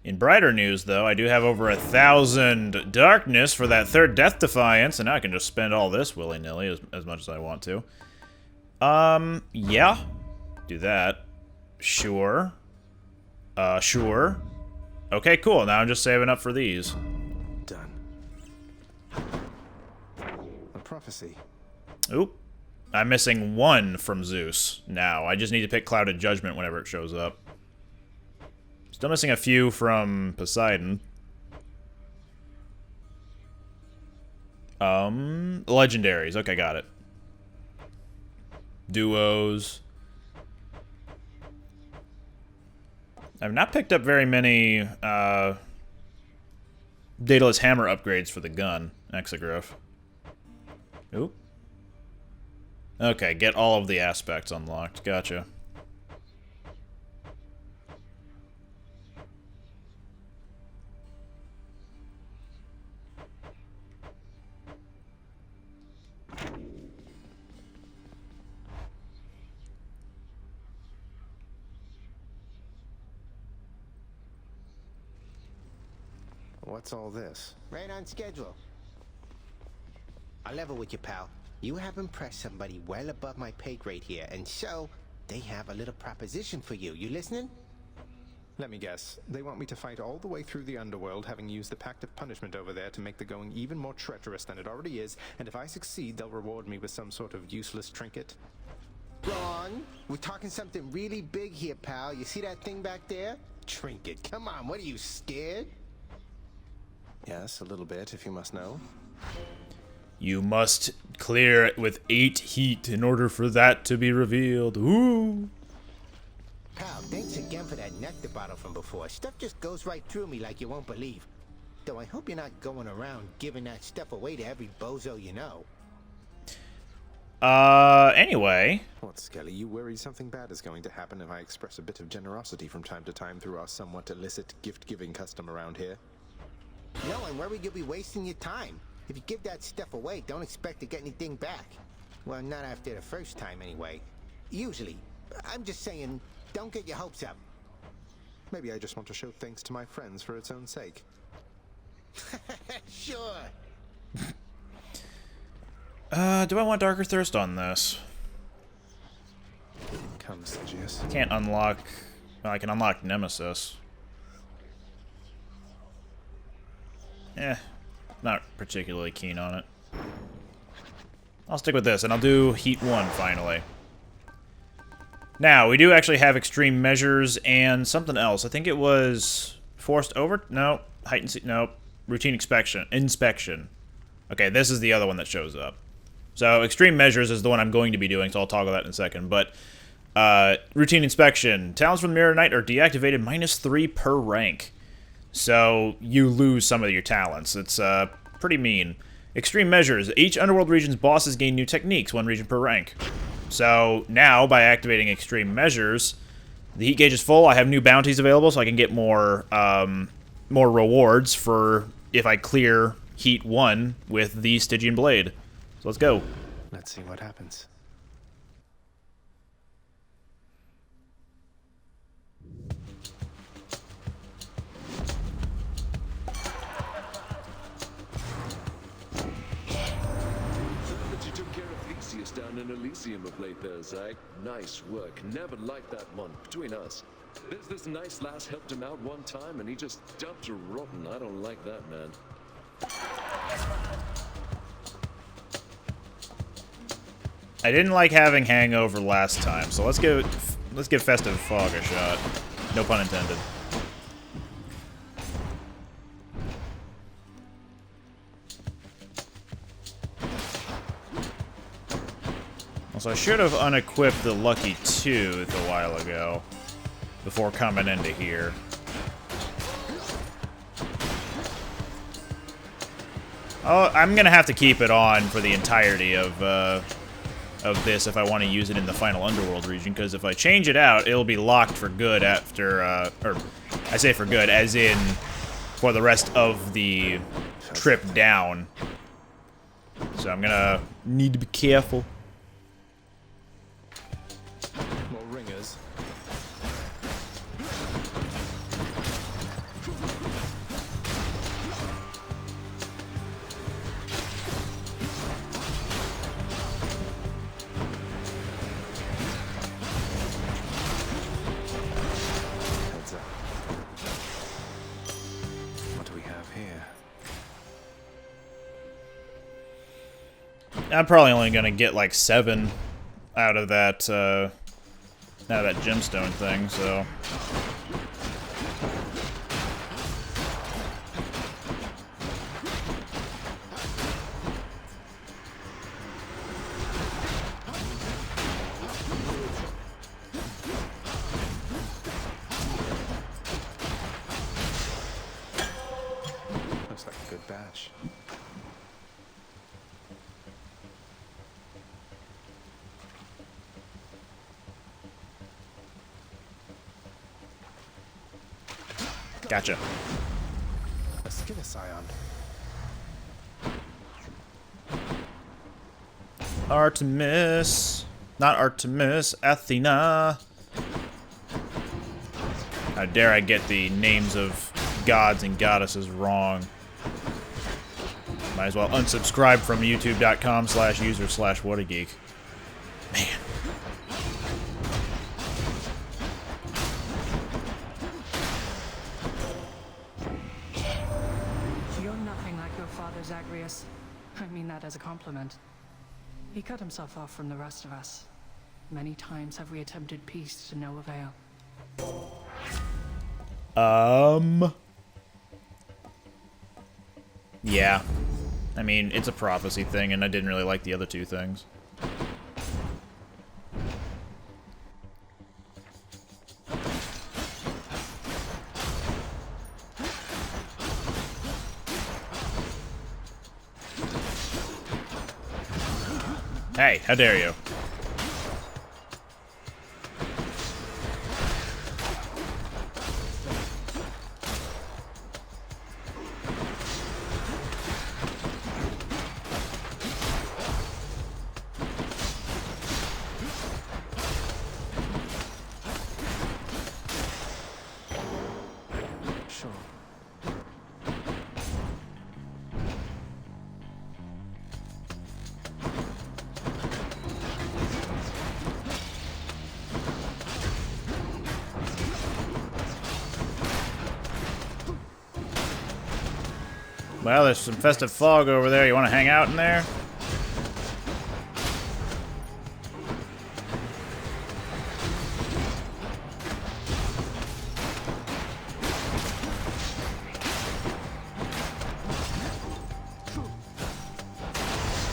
In brighter news, though, I do have over 1,000 darkness for that third Death Defiance, and now I can just spend all this willy-nilly as much as I want to. Yeah. Do that. Sure. Sure. Okay, cool. Now I'm just saving up for these. Done. A prophecy. Oop. I'm missing one from Zeus now. I just need to pick Clouded Judgment whenever it shows up. Still missing a few from Poseidon. Legendaries. Okay, got it. Duos. I've not picked up very many Daedalus Hammer upgrades for the gun. Exegriff. Oop. Okay, get all of the aspects unlocked. Gotcha. What's all this? Right on schedule. I'll level with you, pal. You have impressed somebody well above my pay grade here, and so they have a little proposition for you. You listening? Let me guess. They want me to fight all the way through the underworld, having used the Pact of Punishment over there to make the going even more treacherous than it already is, and if I succeed, they'll reward me with some sort of useless trinket. Wrong. We're talking something really big here, pal. You see that thing back there? Trinket. Come on, what are you, scared? Yes, a little bit, if you must know. You must clear it with 8 heat in order for that to be revealed. Ooh. Pal, thanks again for that nectar bottle from before. Stuff just goes right through me like you won't believe. Though I hope you're not going around giving that stuff away to every bozo you know. Anyway. What, Skelly, you worry something bad is going to happen if I express a bit of generosity from time to time through our somewhat illicit gift-giving custom around here? No, I'm worried you'll be wasting your time. If you give that stuff away, don't expect to get anything back. Well, not after the first time, anyway. Usually. I'm just saying, don't get your hopes up. Maybe I just want to show thanks to my friends for its own sake. Sure. Do I want Darker Thirst on this? Come, Styx. Can't unlock... Well, I can unlock Nemesis. Not particularly keen on it. I'll stick with this, and I'll do Heat 1, finally. Now, we do actually have Extreme Measures and something else. I think it was Forced Over... No. Heightened... No. Routine Inspection. Okay, this is the other one that shows up. So, Extreme Measures is the one I'm going to be doing, so I'll toggle that in a second. But, Routine Inspection. Talents from the Mirror Knight are deactivated -3 per rank. So, you lose some of your talents. It's, pretty mean. Extreme Measures. Each Underworld region's bosses gain new techniques, 1 region per rank. So, now, by activating Extreme Measures, the heat gauge is full. I have new bounties available, so I can get more, more rewards for if I clear Heat 1 with the Stygian Blade. So, let's go. Let's see what happens. Down in ELYSIUM of late there, Zach. Nice work. Never liked that one. Between us. There's this nice lass helped him out one time, and he just dumped her rotten. I don't like that, man. I didn't like having Hangover last time, so let's give Festive Fog a shot. No pun intended. So I should have unequipped the Lucky Tooth a while ago, before coming into here. Oh, I'm gonna have to keep it on for the entirety of this if I want to use it in the final Underworld region, because if I change it out, it'll be locked for good after, or I say for good, as in for the rest of the trip down. So I'm gonna need to be careful. I'm probably only gonna get like 7 out of that gemstone thing, so. Looks like a good batch. Gotcha. A Scion. Artemis. Not Artemis. Athena. How dare I get the names of gods and goddesses wrong. Might as well unsubscribe from youtube.com/user/whatageek. Man. You're nothing like your father, Zagreus. I mean that as a compliment. He cut himself off from the rest of us. Many times have we attempted peace to no avail. Yeah. I mean, it's a prophecy thing, and I didn't really like the other 2 things. Hey, how dare you? Sure. Well, there's some festive fog over there. You want to hang out in there?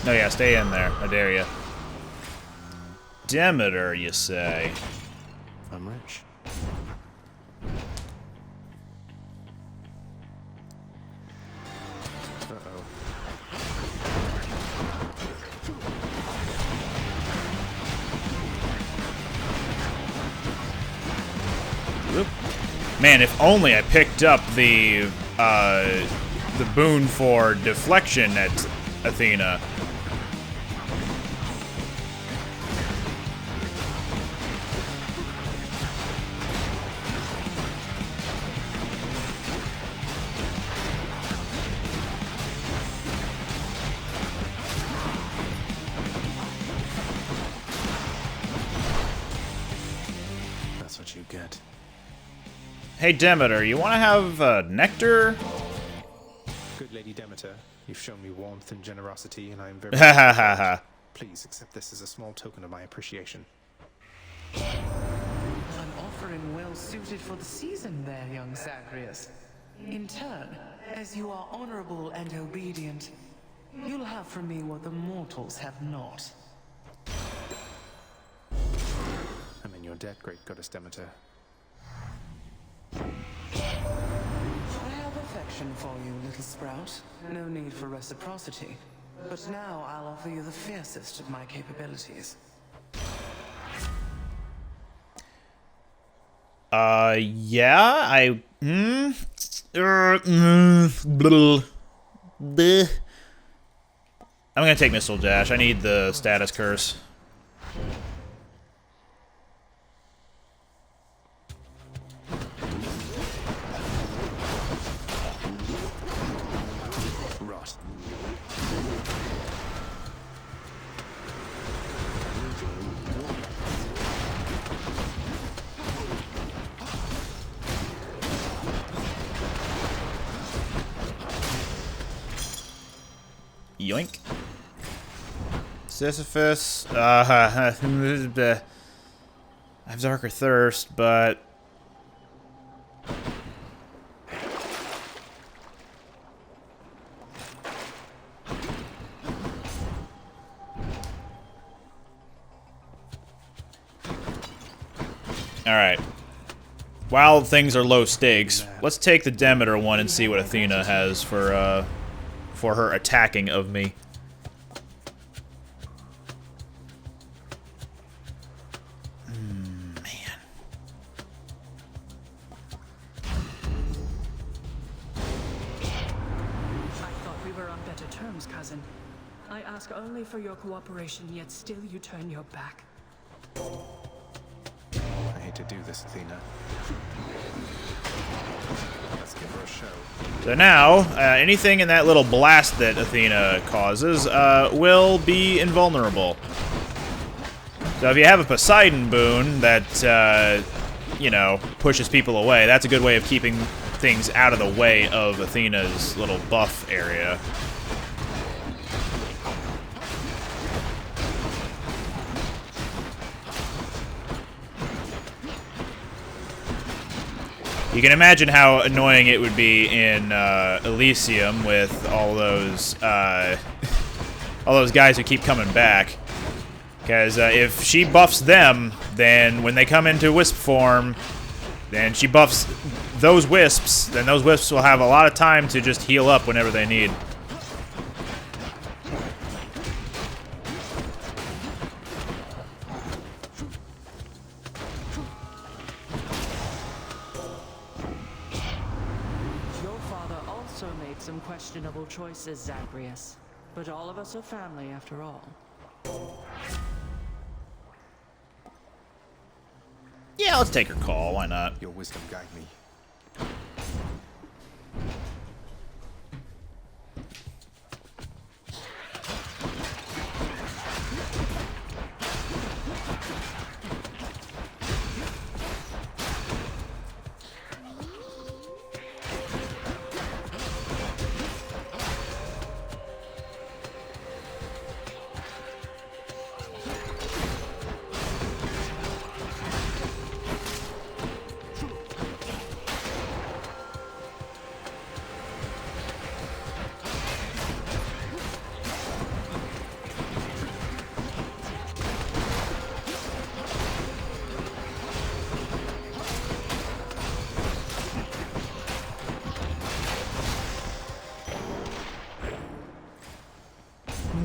No, yeah, stay in there. I dare you. Demeter, you say? I'm rich. Uh-oh. Whoop. Man, if only I picked up the boon for deflection at Athena. That's what you get. Hey Demeter, you want to have nectar? Good Lady Demeter, you've shown me warmth and generosity, and I am very Ha ha ha ha. Please accept this as a small token of my appreciation. An offering well suited for the season there, young Zagreus. In turn, as you are honorable and obedient, you'll have from me what the mortals have not. I'm in your debt, great goddess Demeter. I have affection for you, little sprout. No need for reciprocity. But now I'll offer you the fiercest of my capabilities. Yeah, bleh. I'm gonna take Missile Dash. I need the status curse. Rot. Yoink. Sisyphus. I have Darker Thirst, but... Alright. While things are low stakes, let's take the Demeter one and see what Athena has for her attacking of me. Man. I thought we were on better terms, cousin. I ask only for your cooperation, yet still you turn your back. I hate to do this, Athena. Let's give her a show. So now, anything in that little blast that Athena causes will be invulnerable. So if you have a Poseidon boon that, you know, pushes people away, that's a good way of keeping things out of the way of Athena's little buff area. You can imagine how annoying it would be in Elysium with all those guys who keep coming back. Because if she buffs them, then when they come into wisp form, then she buffs those wisps, then those wisps will have a lot of time to just heal up whenever they need. Your father also made some questionable choices, Zagreus. But all of us are family after all. Yeah, let's take her call. Why not? Your wisdom guide me.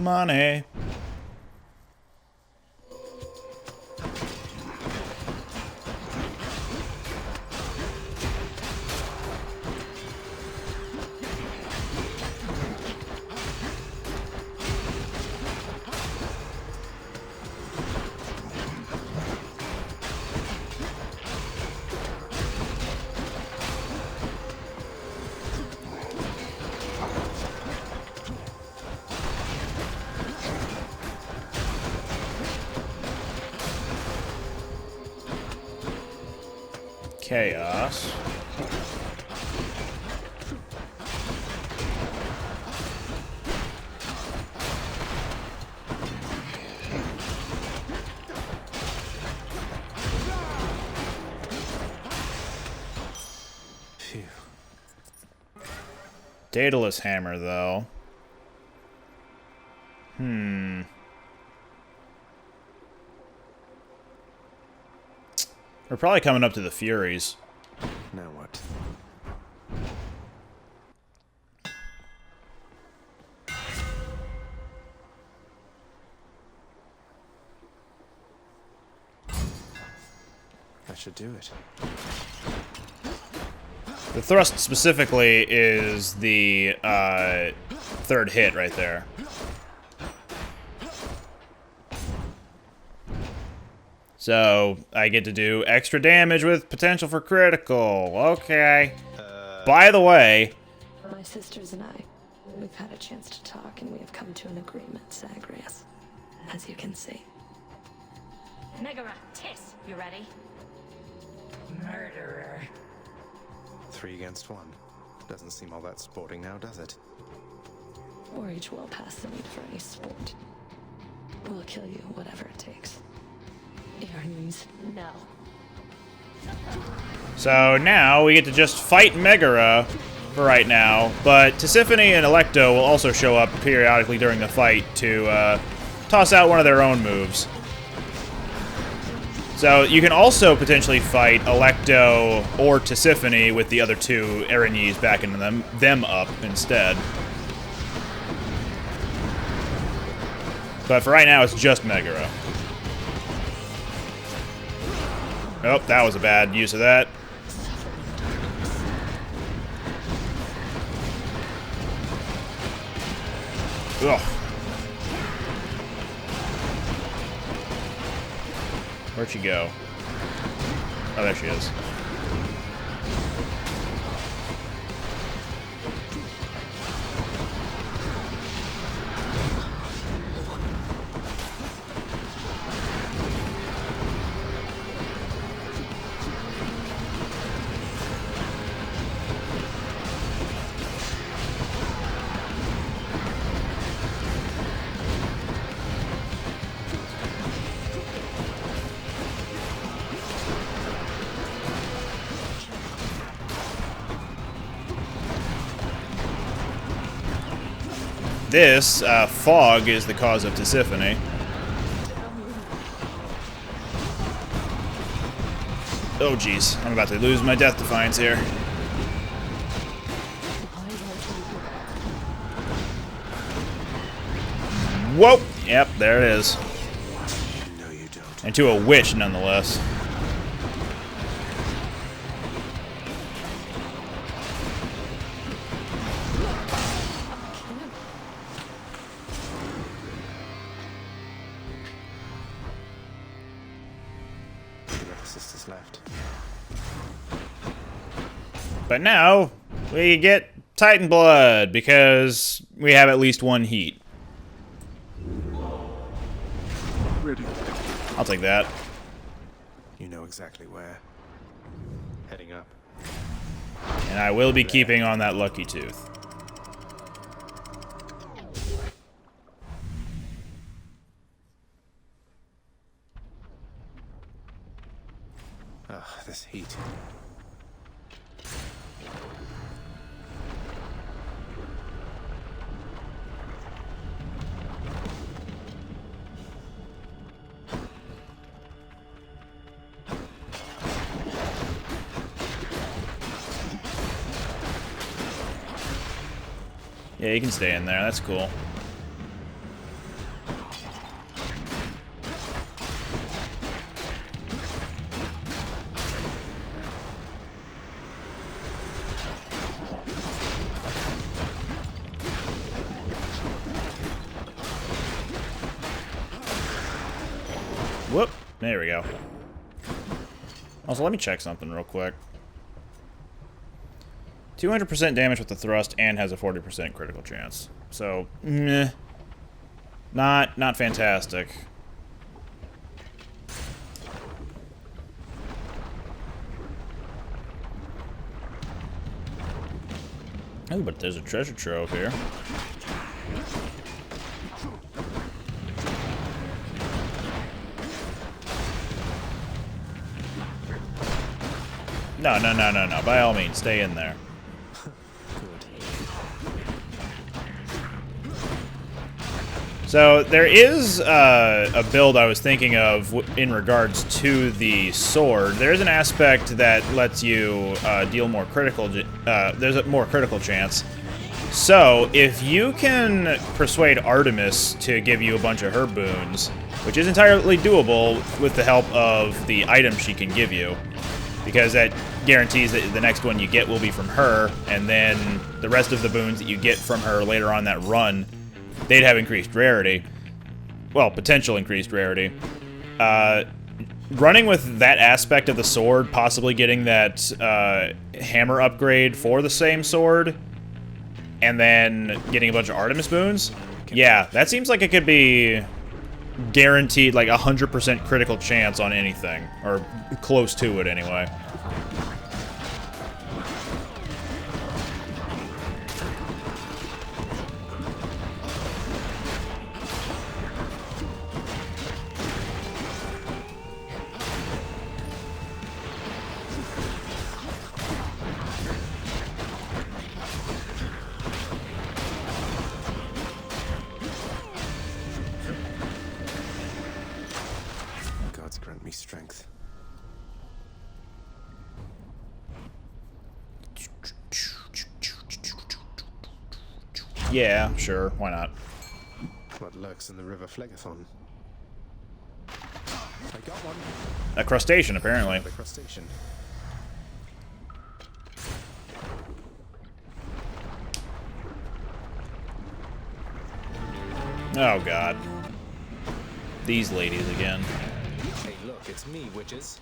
Money. Chaos. Phew. Daedalus hammer, though. We're probably coming up to the Furies. Now what? That should do it. The thrust specifically is the third hit right there. So, I get to do extra damage with potential for critical. Okay. By the way... My sisters and I, we've had a chance to talk and we have come to an agreement, Zagreus. As you can see. Megara, Tiss, you ready? Murderer. 3 against 1. Doesn't seem all that sporting now, does it? War age well past the need for any sport. We'll kill you, whatever it takes. Ares, no. So now we get to just fight Megara for right now, but Tisiphone and Electo will also show up periodically during the fight to toss out one of their own moves. So you can also potentially fight Electo or Tisiphone with the other two Erinyes backing them up instead. But for right now, it's just Megara. Oh, that was a bad use of that. Ugh. Where'd she go? Oh, there she is. This fog is the cause of Tisiphone. Oh jeez, I'm about to lose my Death Defiance here. Whoa! Yep, there it is. No, you don't. And to a witch, nonetheless. Sisters left. But now, we get Titan Blood, because we have at least one heat. Ready. I'll take that. You know exactly where. Heading up. And I will be keeping on that lucky tooth. Ugh, this heat. Yeah, you can stay in there. That's cool. Whoop. There we go. Also, let me check something real quick. 200% damage with the thrust and has a 40% critical chance. So, meh. Not fantastic. Oh, but there's a treasure trove here. No. By all means, stay in there. So there is a build I was thinking of in regards to the sword. There is an aspect that lets you deal more critical. There's a more critical chance. So if you can persuade Artemis to give you a bunch of her boons, which is entirely doable with the help of the items she can give you, because that guarantees that the next one you get will be from her, and then the rest of the boons that you get from her later on that run, they'd have increased rarity. Well, potential increased rarity. Running with that aspect of the sword, possibly getting that hammer upgrade for the same sword, and then getting a bunch of Artemis boons, yeah, that seems like it could be guaranteed like 100% critical chance on anything, or close to it anyway. Yeah, sure. Why not? What lurks in the river Phlegathon? I got one. A crustacean, apparently. The crustacean. Oh, God. These ladies again. Hey, look, it's me, witches.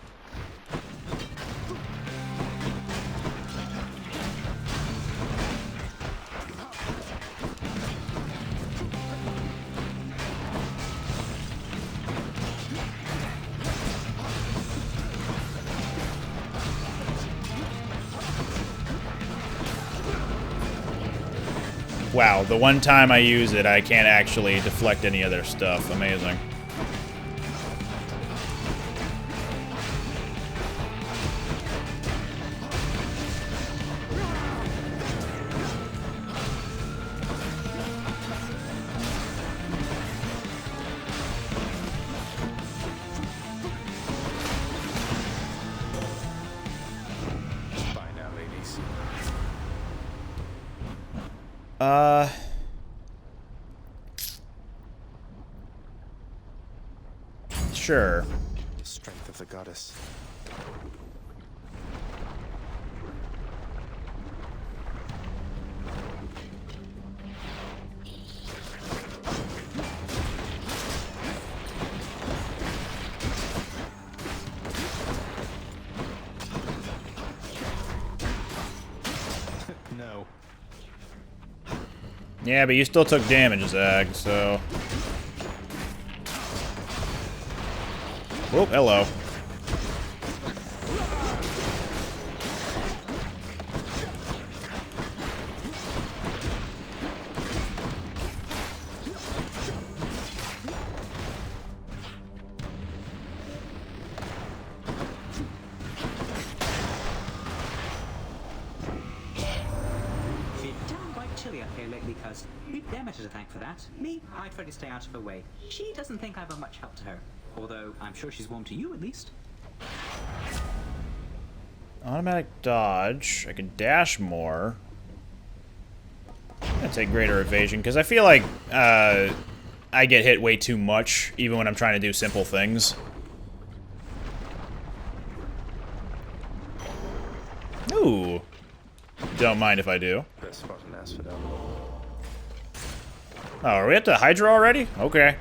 Wow, the one time I use it, I can't actually deflect any of their stuff. Amazing. Bye now, ladies. Sure. Strength of the goddess. No. Yeah, but you still took damage, Zag, so... Oh, hello. Been downright chilly up here lately, cuz. Leave Demeter to thank for that. Me, I try to stay out of her way. She doesn't think I'm of much help to her. Although, I'm sure she's warm to you, at least. Automatic dodge. I can dash more. I'm gonna take greater evasion, because I feel like I get hit way too much, even when I'm trying to do simple things. Ooh. Don't mind if I do. Best spot in Asphodel. Oh, are we at the Hydra already? Okay.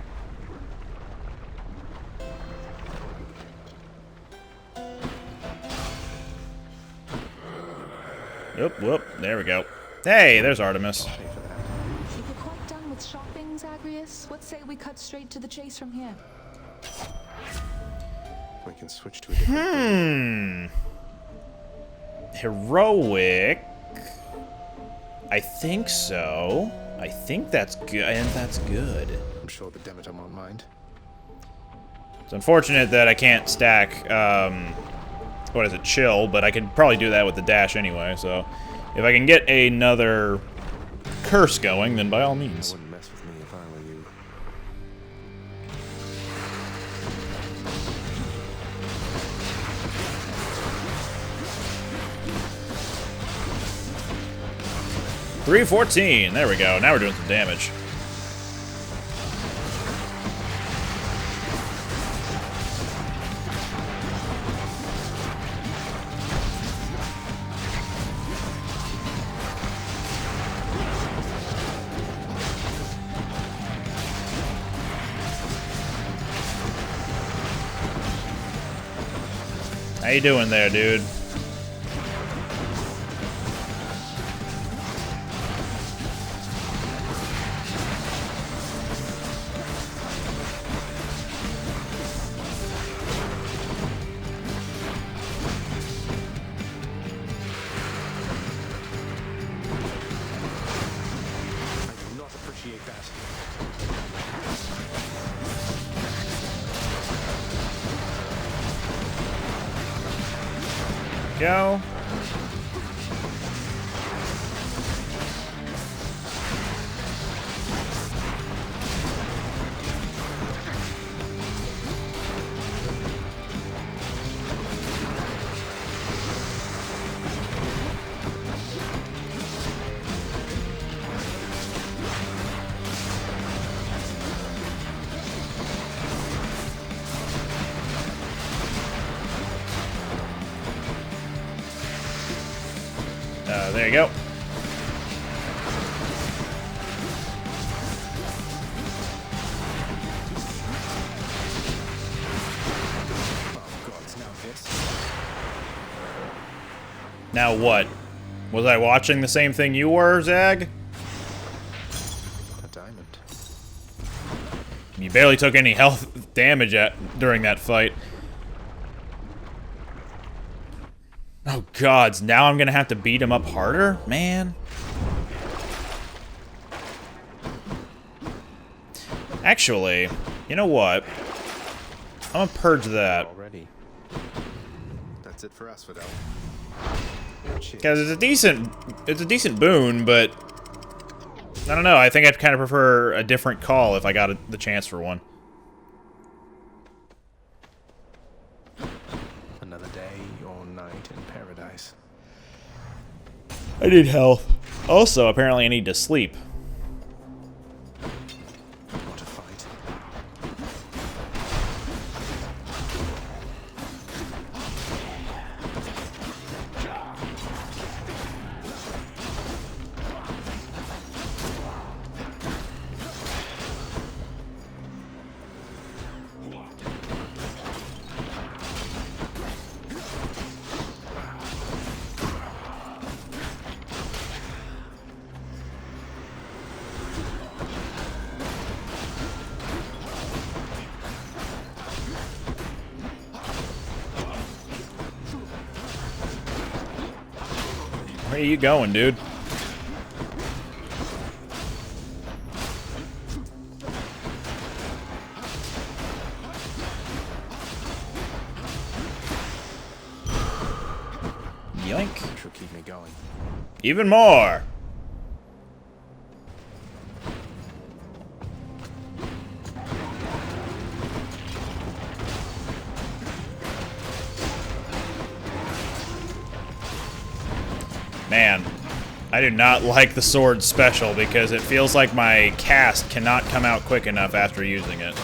Whoop, whoop. There we go. Hey, there's Artemis. If you're quite done with shopping, Zagreus, what say we cut straight to the chase from here? We can switch to a different. Heroic. I think so. I think that's good. And that's good. I'm sure the Demeter won't mind. It's unfortunate that I can't stack, what is it, chill, but I could probably do that with the dash anyway, so if I can get another curse going, then by all means. Wouldn't mess with me if I were you. 314. There we go. Now we're doing some damage. How you doing there, dude? I do not appreciate that. Go. There you go. Now what? Was I watching the same thing you were, Zag? A diamond. You barely took any health damage during that fight. Oh gods, now I'm gonna have to beat him up harder? Man. Actually, you know what? I'm gonna purge that. Already. That's it for us, Fidel. Because it's a decent boon, but I don't know. I think I'd kind of prefer a different call if I got the chance for one. Another day or night in paradise. I need health. Also, apparently I need to sleep. What a fight. Where are you going, dude? Yoink. Should keep me going. Even more. Man, I do not like the sword special because it feels like my cast cannot come out quick enough after using it.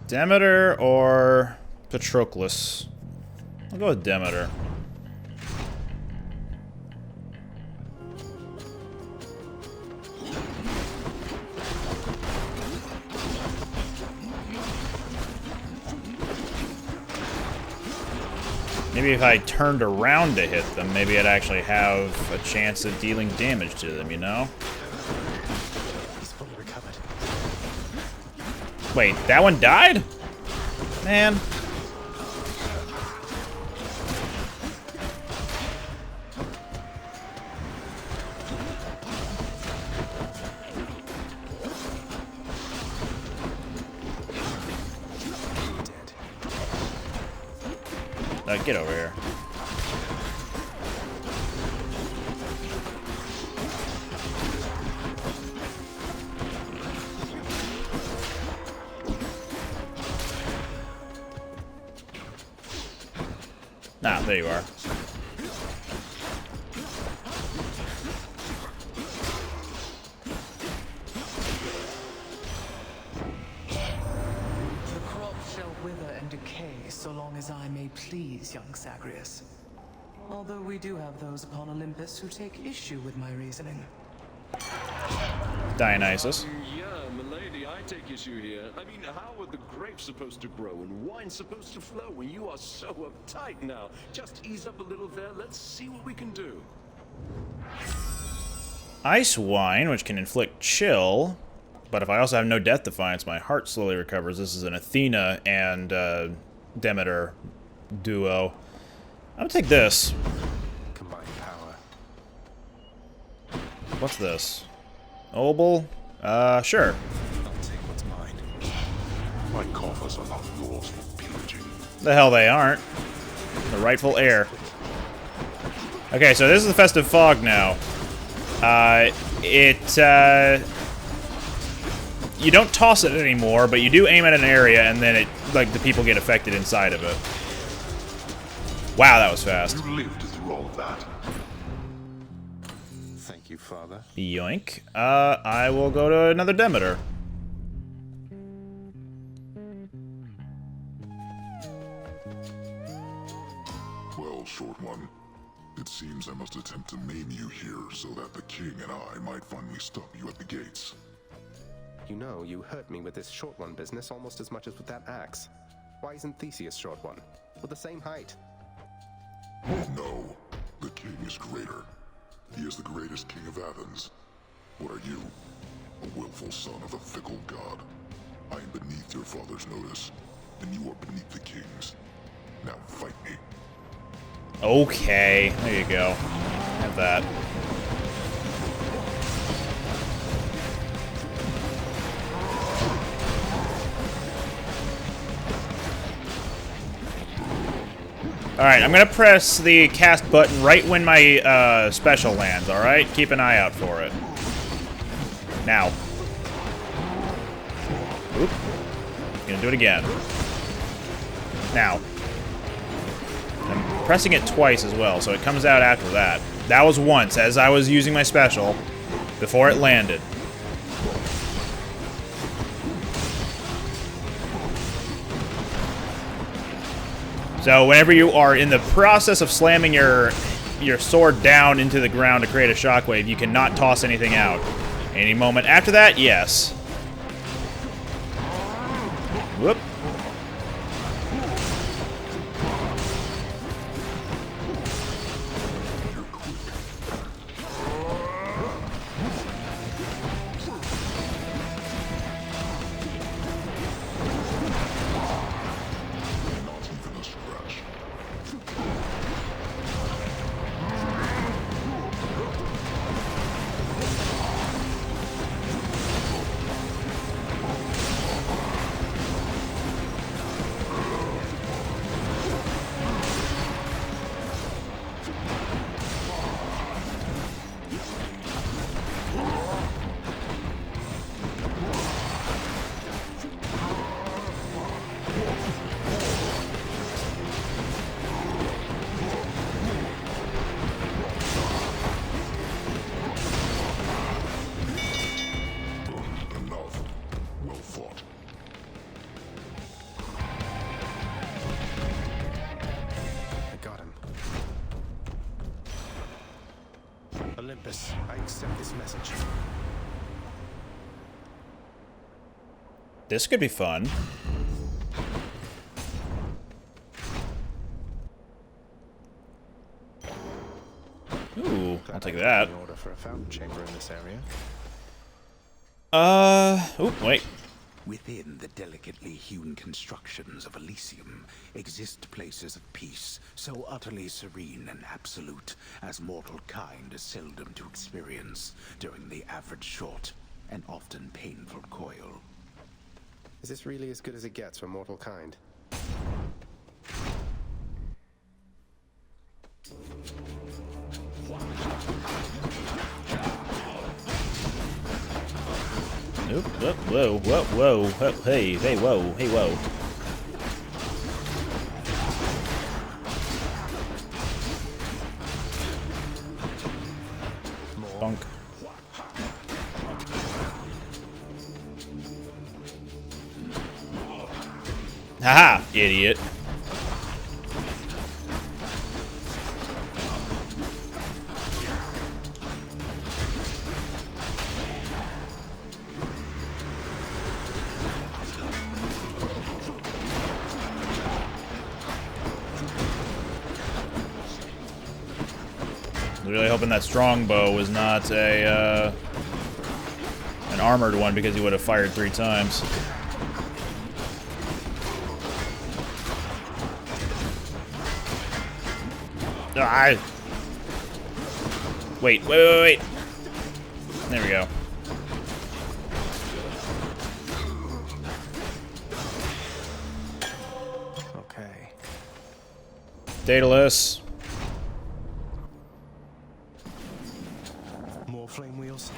Demeter or Patroclus? I'll go with Demeter. Maybe if I turned around to hit them, maybe I'd actually have a chance of dealing damage to them, you know? He's fully recovered. Wait, that one died? Man. Get over here. Ah, there you are. The crops shall wither and decay so long as I may please, young Zagreus. Although we do have those upon Olympus who take issue with my reasoning. Dionysus. Yeah, milady, I take issue here. I mean, how are the grapes supposed to grow and wine supposed to flow when you are so uptight now? Just ease up a little there. Let's see what we can do. Ice wine, which can inflict chill, but if I also have no death defiance, my heart slowly recovers. This is an Athena and Demeter duo. I'm gonna take this. Combined power. What's this? Obel? Sure. I'll take what's mine. My coffers are not yours for pillaging. The hell they aren't. The rightful heir. Okay, so this is the Festive Fog now. you don't toss it anymore, but you do aim at an area, and then it, like, the people get affected inside of it. Wow, that was fast. You lived through all of that. Thank you, Father. Yoink. I will go to another Demeter. Well, short one. It seems I must attempt to maim you here so that the king and I might finally stop you at the gates. You know, you hurt me with this short one business almost as much as with that axe. Why isn't Theseus short one? We're the same height. No, the king is greater. He is the greatest king of Athens. What are you? A willful son of a fickle god. I am beneath your father's notice, and you are beneath the king's. Now fight me. Okay, there you go. Have that. Alright, I'm gonna press the cast button right when my special lands, alright? Keep an eye out for it. Now. Oop. Gonna do it again. Now. I'm pressing it twice as well, so it comes out after that. That was once, as I was using my special, before it landed. So whenever you are in the process of slamming your sword down into the ground to create a shockwave, you cannot toss anything out. Any moment after that, yes. Whoop. I accept this message. This could be fun. Ooh, I'll take that. Order for a fountain chamber in this area. Oh, wait. Within the delicately hewn constructions of Elysium exist places of peace so utterly serene and absolute as mortal kind is seldom to experience during the average short and often painful coil. Is this really as good as it gets for mortal kind? Oop, whoa, whoa, whoa, whoa, hey, whoa, hey, whoa. Bonk. Haha, idiot. Really hoping that strongbow was not a an armored one, because he would have fired 3 times. Ah. Wait. There we go. Okay. Daedalus. More flame wheels.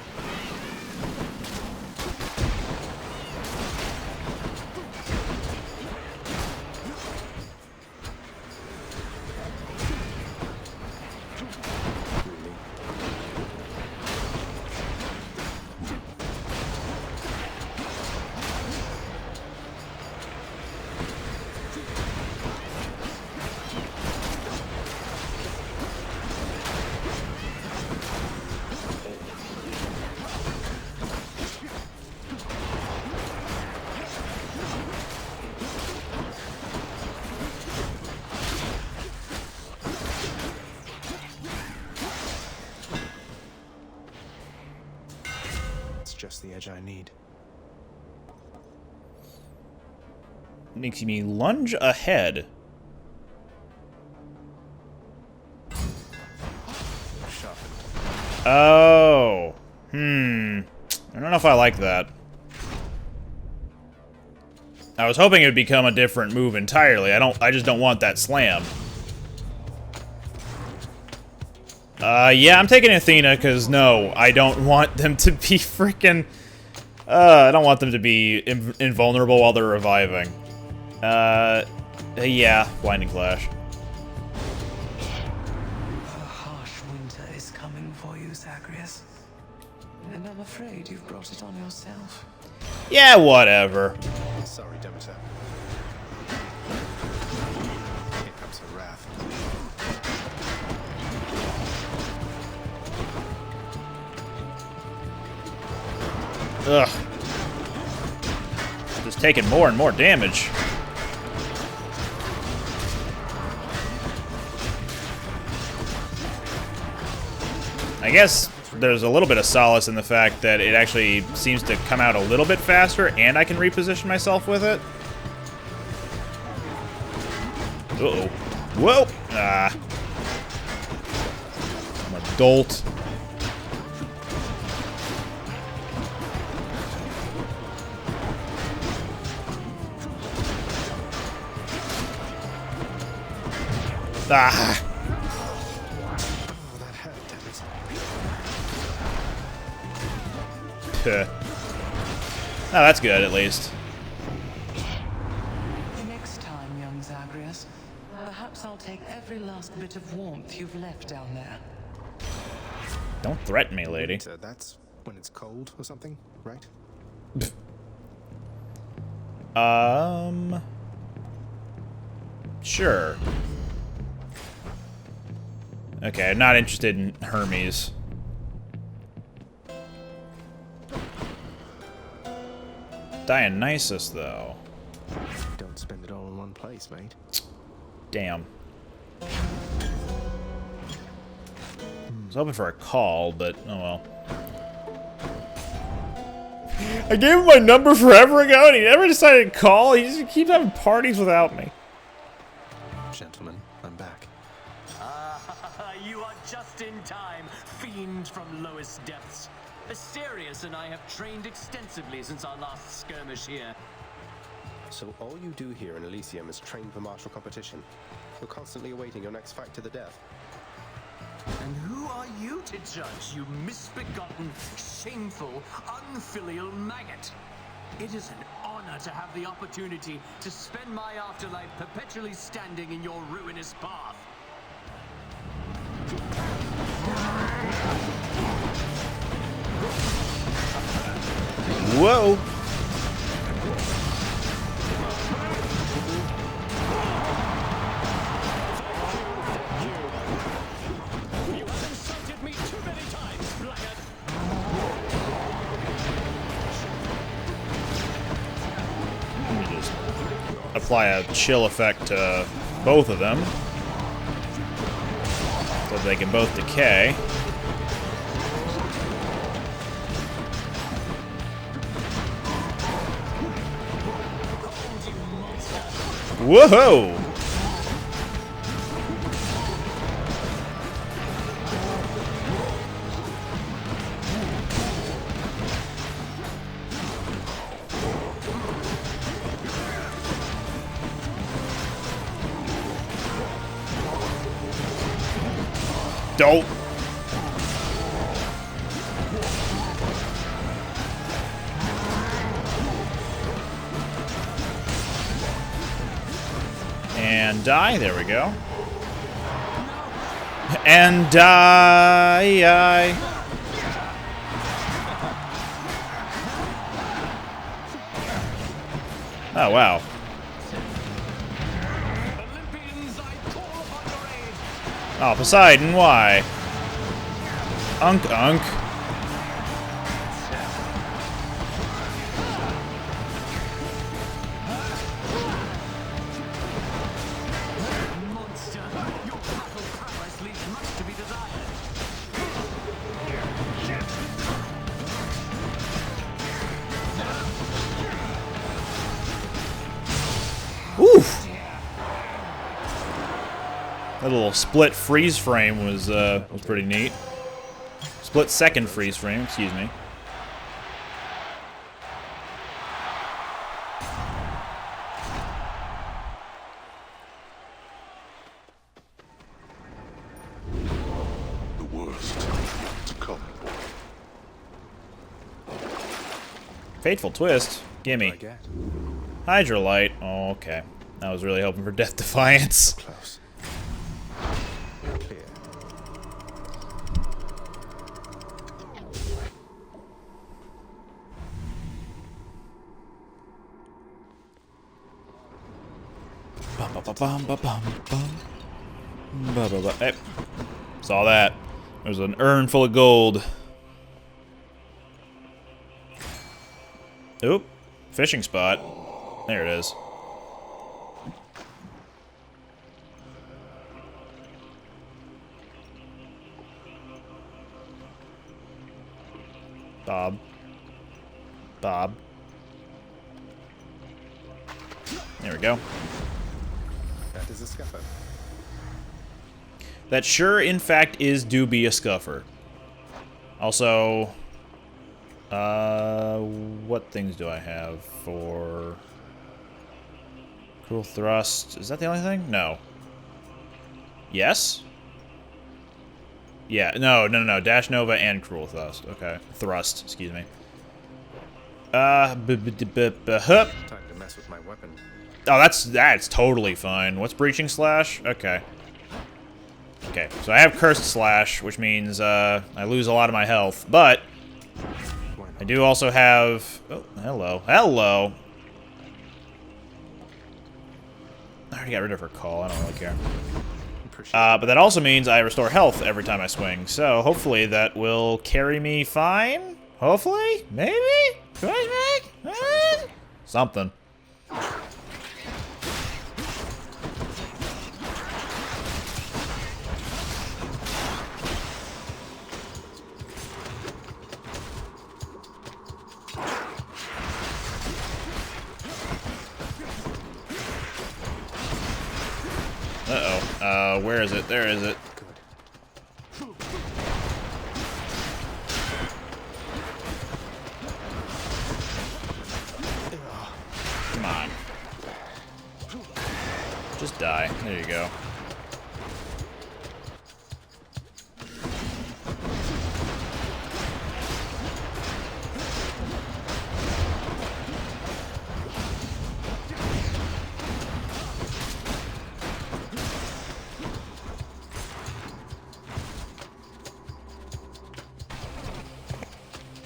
just the edge I need. Makes me lunge ahead. Sharpened. Oh. I don't know if I like that. I was hoping it would become a different move entirely. I just don't want that slam. Yeah, I'm taking Athena, because no, I don't want them to be freaking... I don't want them to be invulnerable while they're reviving. Yeah, Blinding Flash. A harsh winter is coming for you, Zagreus. And I'm afraid you've brought it on yourself. Yeah, whatever. Sorry, Demeter. Here comes her wrath. Ugh. Just taking more and more damage. I guess there's a little bit of solace in the fact that it actually seems to come out a little bit faster, and I can reposition myself with it. Uh-oh. Whoa! Ah. I'm a dolt. Ah! Oh, that hurt, Demeter. Oh, that's good, at least. Next time, young Zagreus, perhaps I'll take every last bit of warmth you've left down there. Don't threaten me, lady. That's when it's cold or something, right? Sure. Okay, I'm not interested in Hermes. Dionysus, though. Don't spend it all in one place, mate. Damn. I was hoping for a call, but oh well. I gave him my number forever ago, and he never decided to call. He just keeps having parties without me. Gentlemen, I'm back. You are just in time, fiend from lowest depths. Asterius and I have trained extensively since our last skirmish here. So all you do here in Elysium is train for martial competition. You're constantly awaiting your next fight to the death. And who are you to judge, you misbegotten, shameful, unfilial maggot? It is an honor to have the opportunity to spend my afterlife perpetually standing in your ruinous path. Whoa! You have insulted me too many times, blackguard! Let me just apply a chill effect to both of them, so they can both decay. Whoa! Don't. And die. There we go. And die. Oh, wow. Oh, Poseidon, why? Unk. That little split freeze frame was pretty neat. Split second freeze frame, excuse me. The worst to come. Fateful twist. Gimme. Hydrolite. Oh, okay. I was really hoping for Death Defiance. Close. Clear. Bum, ba, ba, bum, ba, bum, bum. Ba, ba, ba. Hey. Saw that. There's an urn full of gold. Oop. Fishing spot. There it is. Bob. Bob. There we go. That is a scuffer. That sure, in fact, do be a scuffer. Also, what things do I have for Cruel Thrust? Is that the only thing? No. Yes? Yeah, no. Dash Nova and Cruel Thrust. Okay. Thrust, excuse me. Time to mess with my weapon. Oh, that's totally fine. What's Breaching Slash? Okay. Okay, so I have Cursed Slash, which means I lose a lot of my health, but I do also have... Oh, hello. Hello! I already got rid of her call. I don't really care. But that also means I restore health every time I swing, so hopefully that will carry me fine? Hopefully? Maybe? Something. Uh-oh. Where is it? There is it. Come on. Just die. There you go.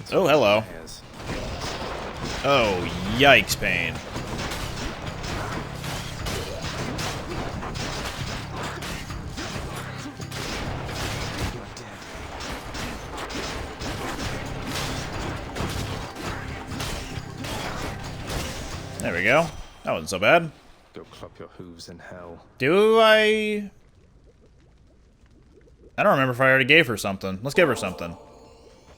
Oh, hello. Oh, yikes, pain. There we go. That wasn't so bad. Go clop your hooves in hell. Do I don't remember if I already gave her something. Let's give her something.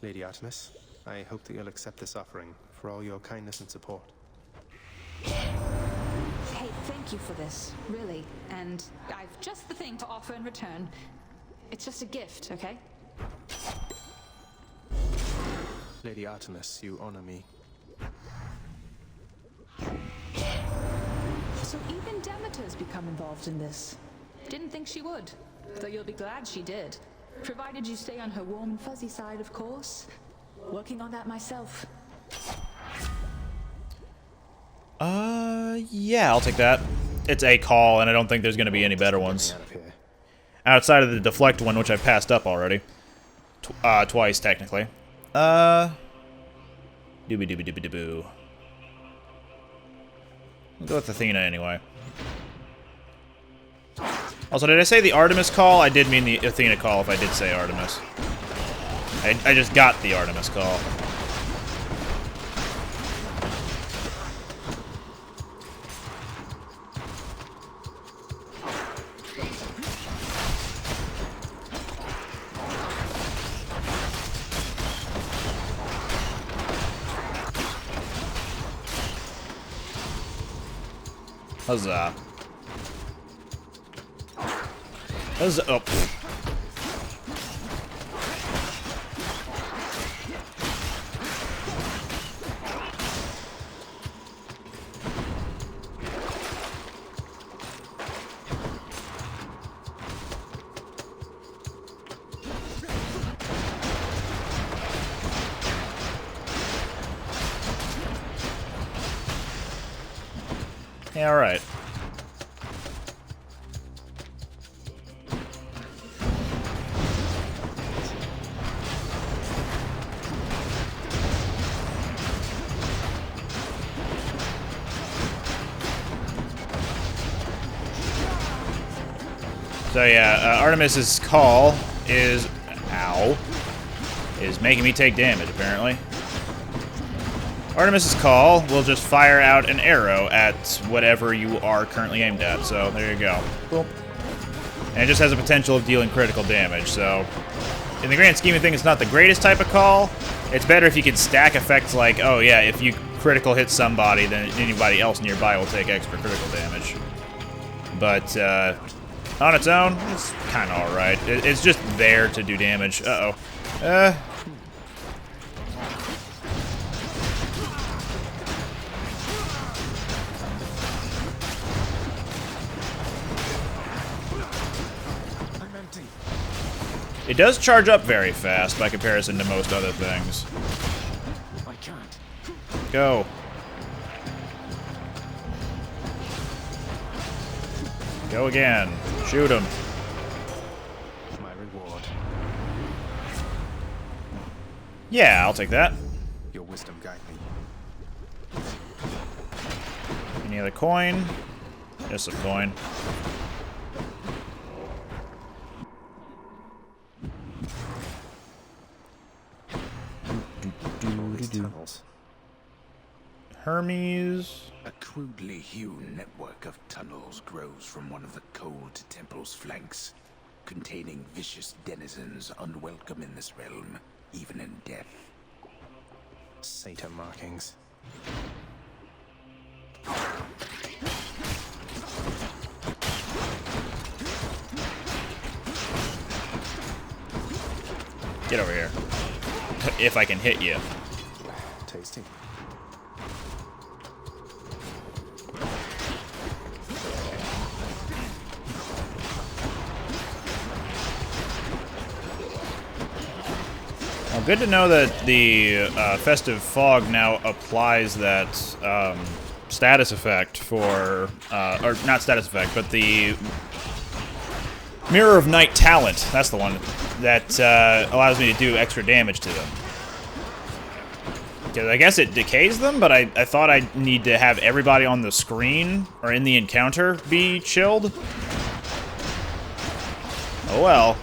Lady Artemis, I hope that you'll accept this offering for all your kindness and support. Hey, thank you for this, really. And I've just the thing to offer in return. It's just a gift, okay? Lady Artemis, you honor me. So even Demeter's become involved in this. Didn't think she would, though you'll be glad she did. Provided you stay on her warm and fuzzy side, of course. Working on that myself. Yeah, I'll take that. It's a call, and I don't think there's going to be any better ones. Outside of the deflect one, which I passed up already. Twice, technically. Doobie-doobie-doobie-dooboo. We'll go with Athena anyway. Also, did I say the Artemis call? I did mean the Athena call if I did say Artemis. I just got the Artemis call. Huzzah. Oh. Yeah, all right. So yeah, Artemis's call is making me take damage, apparently. Artemis's call will just fire out an arrow at whatever you are currently aimed at, so there you go. Boom. And it just has a potential of dealing critical damage, so in the grand scheme of things, it's not the greatest type of call. It's better if you could stack effects like, oh yeah, if you critical hit somebody, then anybody else nearby will take extra critical damage. But on its own, it's kind of alright. It's just there to do damage. Uh-oh. It does charge up very fast by comparison to most other things. I can't. Go. Go again. Shoot him. My reward. Yeah, I'll take that. Your wisdom guide me. Any other coin? Just a coin. Tunnels. Hermes. A crudely hewn network of tunnels grows from one of the cold temple's flanks, containing vicious denizens unwelcome in this realm, even in death. Satan markings. Get over here. If I can hit you. Tasty. Well, good to know that the Festive Fog now applies that status effect for, or not status effect, but the Mirror of Night talent. That's the one that allows me to do extra damage to them. Because I guess it decays them, but I thought I'd need to have everybody on the screen or in the encounter be chilled. Oh well.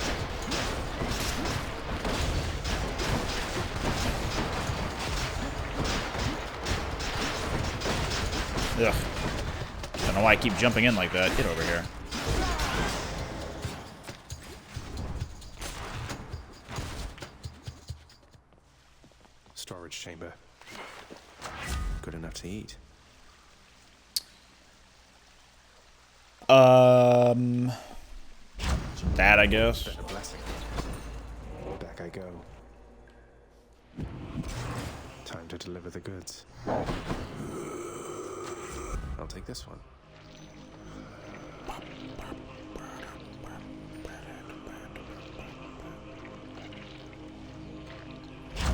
Ugh. Don't know why I keep jumping in like that. Get over here. Storage chamber. Good enough to eat. That, I guess. Been a blessing. Back I go. Time to deliver the goods. I'll take this one.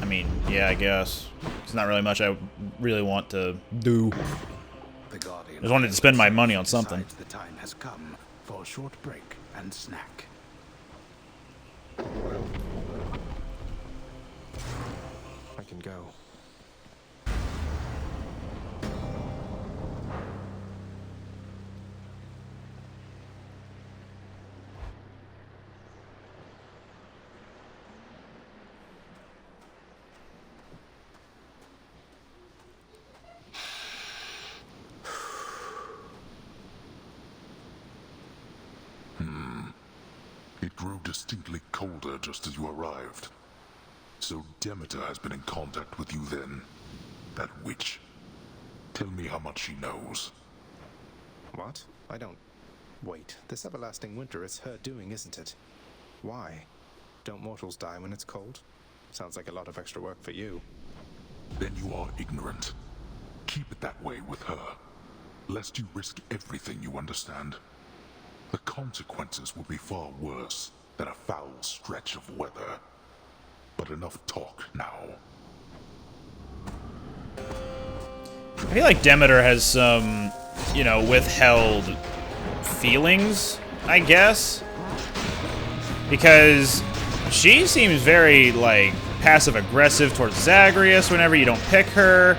I mean, yeah, I guess. It's not really much I really want to do. The Guardian I just wanted to spend my money on something. decides the time has come for a short break and snack. I can go. It grew distinctly colder just as you arrived. So Demeter has been in contact with you then. That witch. Tell me how much she knows. What? I don't... Wait, this everlasting winter is her doing, isn't it? Why? Don't mortals die when it's cold? Sounds like a lot of extra work for you. Then you are ignorant. Keep it that way with her, lest you risk everything you understand. The consequences will be far worse than a foul stretch of weather. But enough talk now. I feel like Demeter has some, you know, withheld feelings, I guess. Because she seems very, like, passive-aggressive towards Zagreus whenever you don't pick her.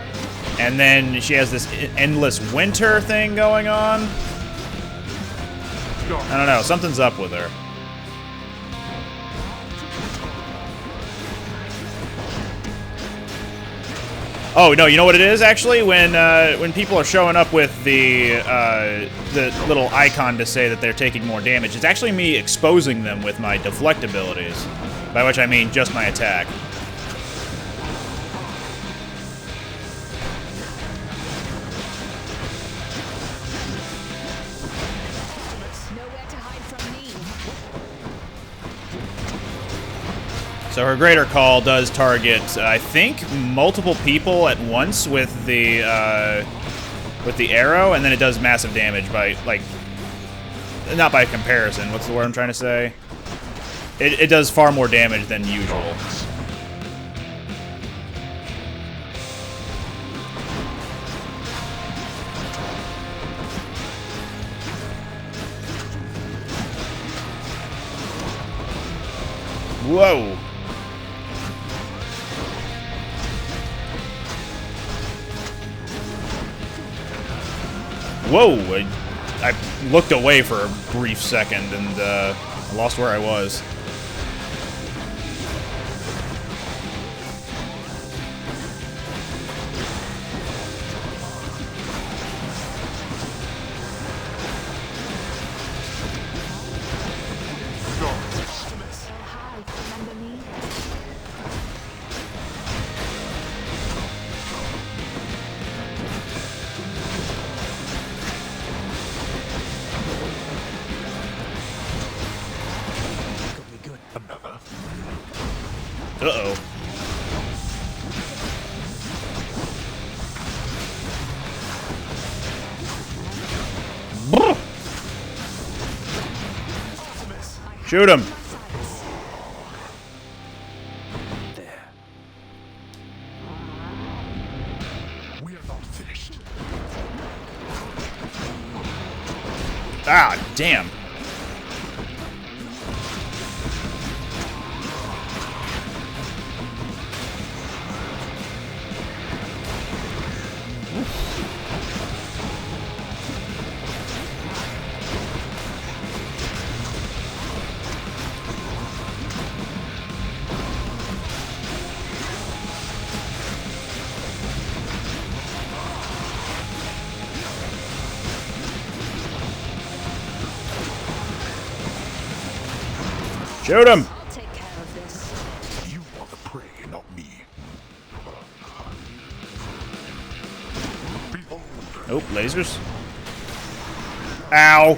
And then she has this endless winter thing going on. I don't know, something's up with her. Oh no, you know what it is actually? When people are showing up with the little icon to say that they're taking more damage, it's actually me exposing them with my deflect abilities, by which I mean just my attack. So her Greater Call does target, I think, multiple people at once with the arrow, and then it does massive damage by, like, not by comparison. What's the word I'm trying to say? It does far more damage than usual. Whoa. Whoa! I looked away for a brief second and lost where I was. Uh-oh. Shoot him. There. We are not finished. Ah, damn. Shoot him! I'll take care of this. You are the prey, not me. Behold. Oh, lasers. Ow!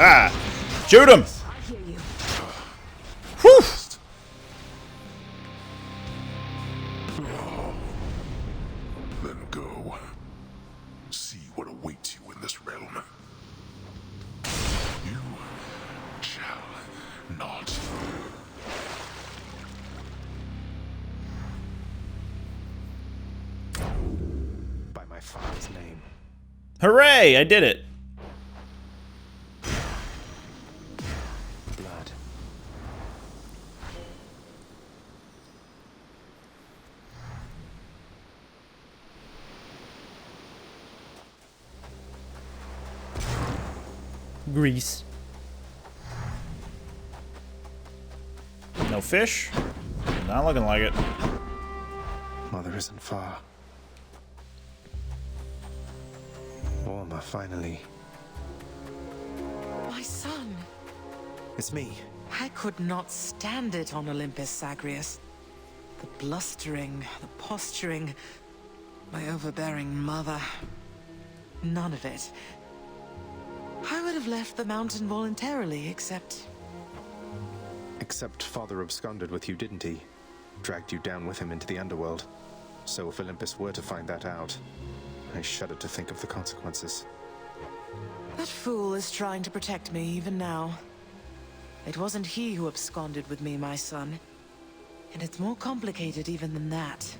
Ah! Shoot him! I hear you. Whew! Then go. See what awaits you in this realm. You shall not. By my father's name. Hooray! I did it! Blood. Grease. No fish? Not looking like it. Mother isn't far. Warmer, finally. My son. It's me. I could not stand it on Olympus, Zagreus. The blustering, the posturing, my overbearing mother. None of it. I would have left the mountain voluntarily, except Father absconded with you, didn't he? Dragged you down with him into the underworld. So if Olympus were to find that out, I shudder to think of the consequences. that fool is trying to protect me even now. It wasn't he who absconded with me, my son. And it's more complicated even than that.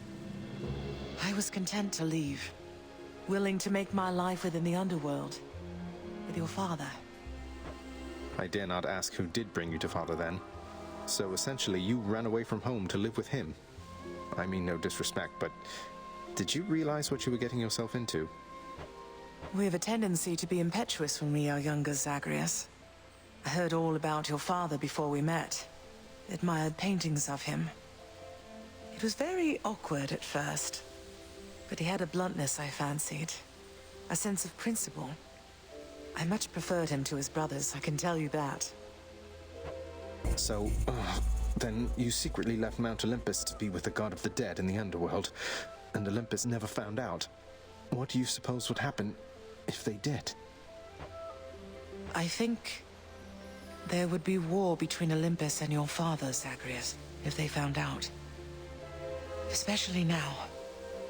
I was content to leave, willing to make my life within the underworld, with your father. I dare not ask who did bring you to Father then. So essentially you ran away from home to live with him. I mean no disrespect, but did you realize what you were getting yourself into? We have a tendency to be impetuous when we are younger, Zagreus. I heard all about your father before we met. Admired paintings of him. It was very awkward at first, but he had a bluntness I fancied. A sense of principle. I much preferred him to his brothers, I can tell you that. So, then you secretly left Mount Olympus to be with the god of the dead in the underworld, and Olympus never found out. What do you suppose would happen if they did? I think there would be war between Olympus and your father, Zagreus, if they found out. Especially now,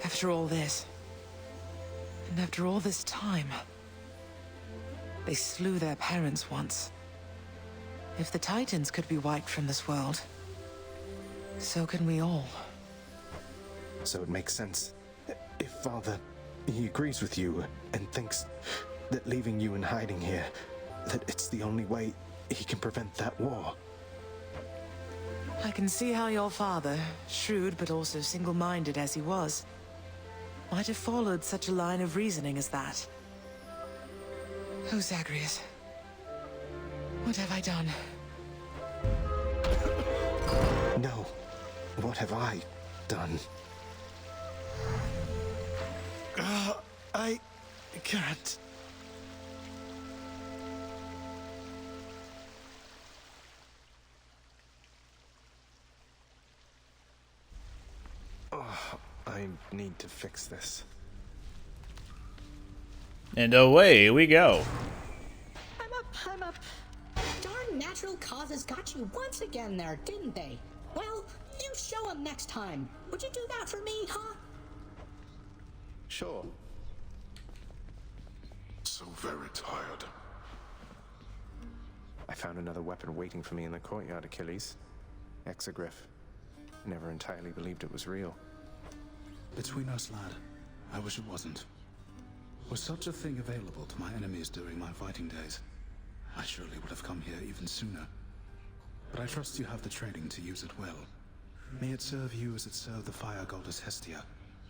after all this. And after all this time. They slew their parents once. If the Titans could be wiped from this world, so can we all. So it makes sense. If Father, he agrees with you and thinks that leaving you in hiding here, that it's the only way he can prevent that war. I can see how your father, shrewd but also single-minded as he was, might have followed such a line of reasoning as that. Oh, Zagreus. What have I done? No. What have I done? I can't. I need to fix this. And away we go. I'm up. Darn natural causes got you once again there, didn't they? Well, you show 'em next time. Would you do that for me, huh? Sure. So very tired. I found another weapon waiting for me in the courtyard, Achilles. Exogryph. Never entirely believed it was real. Between us, lad, I wish it wasn't. Was such a thing available to my enemies during my fighting days, I surely would have come here even sooner. But I trust you have the training to use it well. May it serve you as it served the fire goddess Hestia.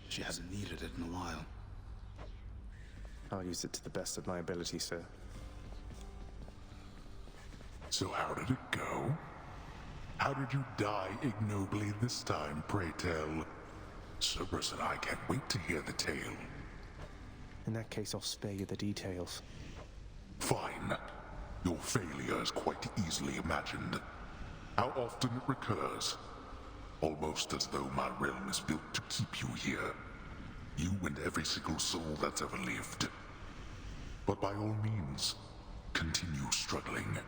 She hasn't needed it in a while. I'll use it to the best of my ability, sir. So how did it go? How did you die ignobly this time, pray tell? Cerberus and I can't wait to hear the tale. In that case, I'll spare you the details. Fine. Your failure is quite easily imagined. How often it recurs. Almost as though my realm is built to keep you here. You and every single soul that's ever lived. But by all means, continue struggling.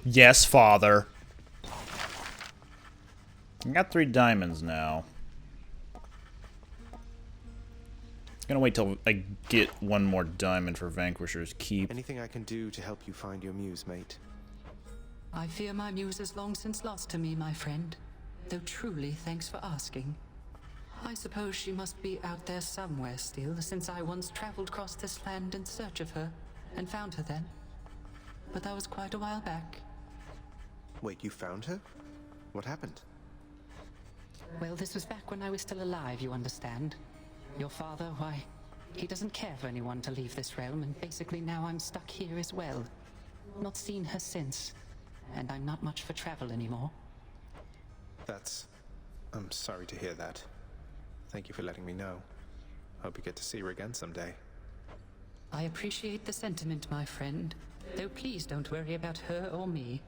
Yes, father. I got 3 diamonds now. Gonna wait till I get 1 more diamond for Vanquisher's Keep. Anything I can do to help you find your muse, mate? I fear my muse is long since lost to me, my friend. Though truly, thanks for asking. I suppose she must be out there somewhere still, since I once traveled across this land in search of her, and found her then. But that was quite a while back. Wait, you found her? What happened? Well, this was back when I was still alive, you understand. Your father, why, He doesn't care for anyone to leave this realm, and basically now I'm stuck here as well. Not seen her since, and I'm not much for travel anymore. I'm sorry to hear that. Thank you for letting me know. Hope you get to see her again someday. I appreciate the sentiment, my friend. Though please don't worry about her or me.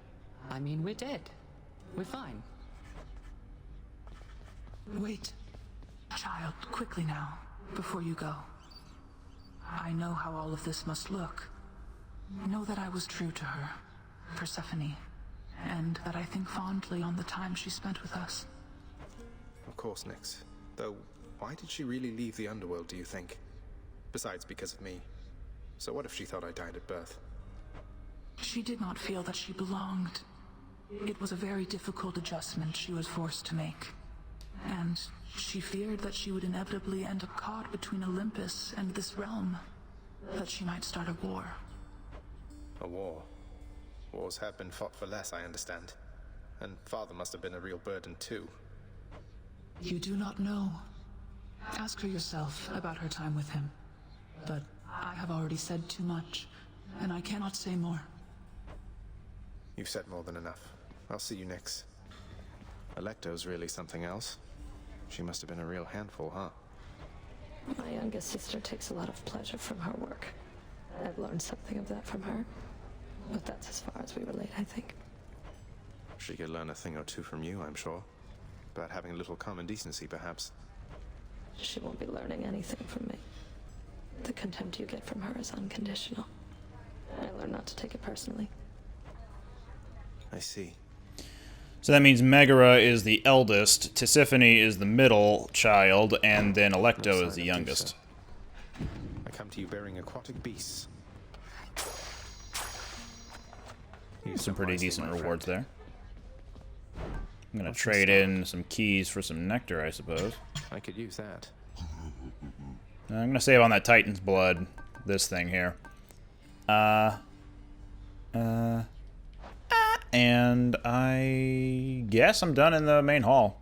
I mean, we're dead. We're fine. Wait. Child, quickly now, before you go. I know how all of this must look. Know that I was true to her, Persephone, and that I think fondly on the time she spent with us. Of course, Nyx. Though, why did she really leave the underworld, do you think? Besides, because of me. So what if she thought I died at birth? She did not feel that she belonged. It was a very difficult adjustment she was forced to make. And she feared that she would inevitably end up caught between Olympus and this realm. That she might start a war. A war? Wars have been fought for less, I understand. And Father must have been a real burden, too. You do not know. Ask her yourself about her time with him. But I have already said too much, and I cannot say more. You've said more than enough. I'll see you, Nyx. Alecto's really something else. She must have been a real handful, huh? My youngest sister takes a lot of pleasure from her work. I've learned something of that from her. But that's as far as we relate, I think. She could learn a thing or two from you, I'm sure. About having a little common decency, perhaps. She won't be learning anything from me. The contempt you get from her is unconditional. I learned not to take it personally. I see. So that means Megara is the eldest, Tisiphone is the middle child, and then Alecto is the youngest. I come to you bearing aquatic beasts. Some pretty decent rewards there. I'm gonna trade in some keys for some nectar, I suppose. I could use that. I'm gonna save on that Titan's blood, this thing here. And I guess I'm done in the main hall.